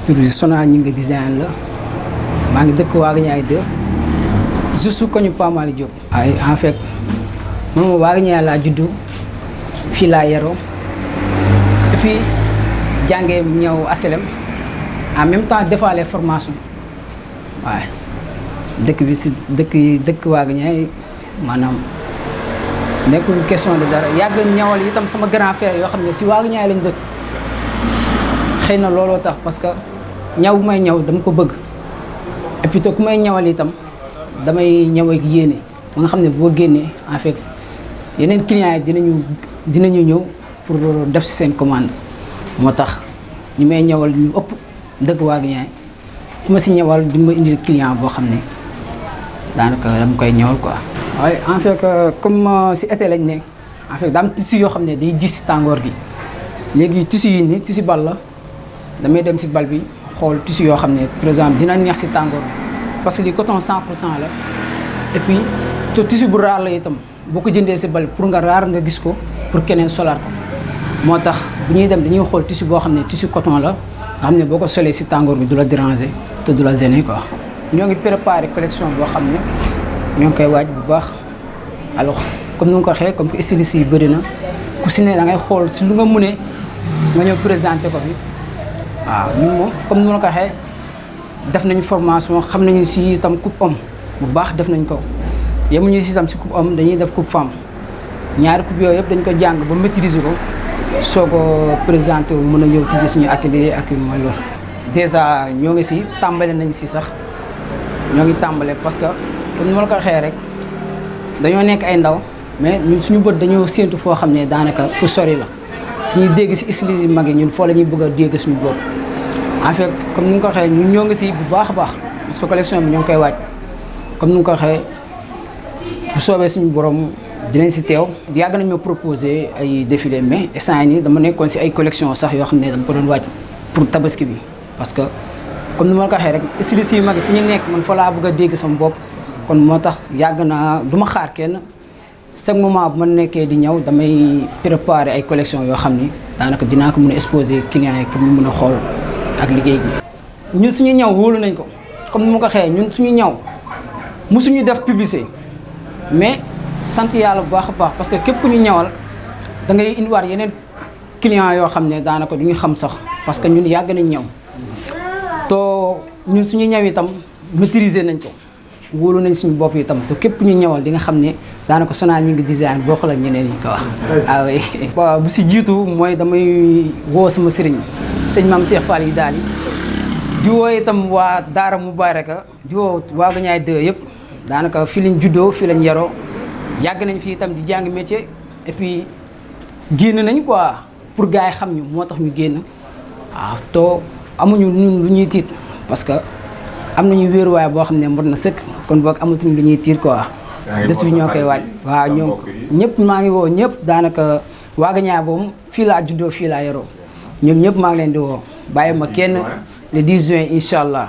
tur bi Sona Gningue design la maa ngi dëkk Wagueniaye 2 juste koñu Pa Malick Diop. ay en fait moom Wagueniaye laa juddu fii laa yaroo et puis jàngee ñëw HLM en même temps defaale formation waaye dëkk bi si dëkk Wagueniaye maanaam nekkul question de dara yàgg ñawal itam sama grand frère yoo xam ne si Wagueniaye lañ dëkk xëy na looloo tax parce que ñaw bu may ñaw dama ko bëgg et puis te ku may ñawal itam damay ñaw ak yéene ba nga xam ne boo génnee en fait yeneen clients yi dinañu ñëw pour def si seen commande moo tax ñu may ñawal ñu ëpp dëkk Wagueniaye ku ma si ñawal di ma indil client boo xam ne daanaka dama koy ñawal quoi. waaye en fait comme si été lañ ne en fait daa am tissu yoo xam ne day diis si tàngoor gi léegi tissu yi nii tissu bal la damay dem si bal bi xool tissu yoo xam ne par exemple dina neex si tàngoor bi parce que li coton 100% la et puis te tissu bu raar la itam boo ko jëndee si bal bi pour nga raar nga gis ko pour keneen solaat ko moo tax bu ñuy dem dañuy xool tissu boo xam ne tissu coton la nga xam ne boo ko solee si tàngoor bi du la déranger te du la gêner quoi. ñoo ngi préparé collection boo xam ne ñoo ngi koy waaj bu baax alors comme ni nga ko waxee comme que styliste yi bëri na ku si ne da ngay xool si lu nga mënee nga ñëw présenté ko fi waaw ñun moom comme ni ma la ko waxee def nañu formation xam nañu si itam coupe homme bu baax def nañ ko yemuñu si itam si coupe homme dañuy def coupe femme ñaari coupe yooyu yëpp dañ ko jàng ba maîtriser ko soo ko présenté wu mën a ñëw tijji suñu atelier ak yu mooy loolu. dèjà ñoo ngi si tàmbale nañ si sax ñoo ngi tàmbale parce que comme ni ma la ko waxee rek dañoo nekk ay ndaw mais ñun suñu bët dañoo séentu foo xam ne daanaka fu sori la fu ñuy dégg si styliste yu mag yi ñun foo la ñuy bëgg a dégg suñu bopp. en fait comme ni nga ko waxee ñun ñoo ngi si bu baax a baax parce que collection bi ñoo ngi koy waaj comme ni nga ko waxee bu soobee suñu borom dinañ si teew. yàgg nañ ma proposé ay défilé mais instant yii nii dama nekkoon si ay collection sax yoo xam ne dama ko doon waaj pour tabaski bi parce que comme ni ma la ko waxee rek styliste yu mag yi fi ñu nekk man fa laa bëgg a dégg sama bopp. kon moo tax yàgg naa du ma xaar kenn chaque moment bu ma nekkee di ñëw damay préparer ay collection yoo xam ni daanaka dinaa ko mën a exposer clients yi pour ñu mën a xool ak liggéey gi. ñun suñu ñaw wóolu nañ ko comme ni ma ko waxee ñun suñu ñaw mosuñu def publicité mais sant yàlla bu baax a baax parce que képp ku ñu ñawal da ngay indiwaat yeneen clients yoo xam ne daanaka du ñu xam sax parce que ñun yàgg nañ ñaw to ñun suñu ñaw itam maîtriser nañ ko. wóolu nañ suñu bopp itam te képp ñu ñëwal di nga xam ne daanaka Sona Gningue design boo xoolal ñeneen ñi ko wax. ah oui. waaw bu si jiitu mooy damay woo sama sëriñ sëñ Maam Cheikh Fall yi daal di woo itam waa Daara Moubaraka di woo Wagueniaye 2 yëpp daanaka fii lañ juddoo fii lañ yaroo yàgg nañ fii itam di jàng métier et puis génn nañ quoi pour gars yi xam ñu moo tax ñu génn waaw to amuñu ñun lu ñuy tiit parce que. am nañu wéeruwaay boo xam ne mot na sëkk kon boog amatuñ lu ñuy tiir quoi bés bi ñoo koy waaj waaw ñoom ñëpp maa ngi woo ñëpp daanaka Wagueniaye boobu fii laa juddoo fii laa yaroo ñoom ñëpp maa ngi leen di woo bàyyi ma kenn le 10 juin incha allah.